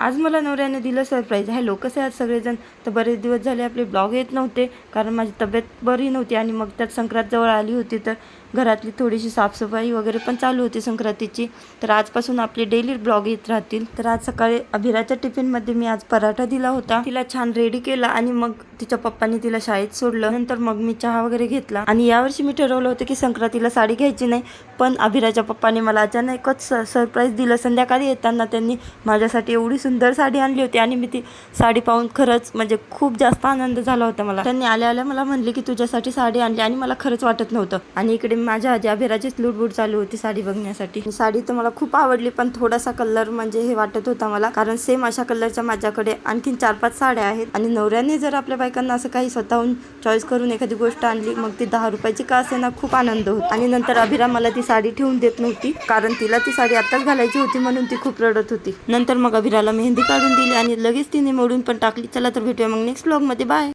आज मला नवऱ्याने दिलं सरप्राईज. हॅलो, कसे आहात सगळेजण? तर बरेच दिवस झाले आपले ब्लॉग येत नव्हते, कारण माझी तब्येत बरी नव्हती आणि मग त्यात संक्रांत जवळ आली होती, तर घरातली थोडीशी साफसफाई वगैरे पण चालू होती संक्रांतीची. तर आजपासून आपले डेली ब्लॉग येत राहतील. तर आज सकाळी अभिराच्या टिफिनमध्ये मी आज पराठा दिला होता. तिला छान रेडी केला आणि मग तिच्या पप्पांनी तिला शाळेत सोडलं. नंतर मग मी चहा वगैरे घेतला आणि यावर्षी मी ठरवलं होतं की संक्रांतीला साडी घ्यायची नाही, पण अभिराच्या पप्पाने मला अचानकच सरप्राईज दिलं. संध्याकाळी येताना त्यांनी माझ्यासाठी एवढी सुंदर साडी आणली होती आणि मी ती साडी पाहून खरंच म्हणजे खूप जास्त आनंद झाला होता मला. त्यांनी आल्या आल्या मला म्हणले की तुझ्यासाठी साडी आणली आणि मला खरंच वाटत नव्हतं. आणि इकडे माझ्या आजी अभिराचीच लुडबुड चालू होती साडी बघण्यासाठी. साडी तर मला खूप आवडली, पण थोडासा कलर म्हणजे हे वाटत होता मला, कारण सेम अशा कलरच्या माझ्याकडे आणखीन 4-5 साड्या आहेत आणि नवऱ्याने जर आपल्या बायकांना असं काही स्वतःहून चॉईस करून एखादी गोष्ट आणली, मग ती 10 रुपयाची का असेना खूप आनंद होतो. आणि नंतर अभिरा मला ती साडी ठेवून देत नव्हती, कारण तिला ती साडी आताच घालायची होती म्हणून ती खूप रडत होती. नंतर मग अभिराला मेहंदी काढून दिली आणि लगेच तिने मोडून पण टाकली. चला तर भेटूया मग नेक्स्ट व्लॉग मध्ये. बाय.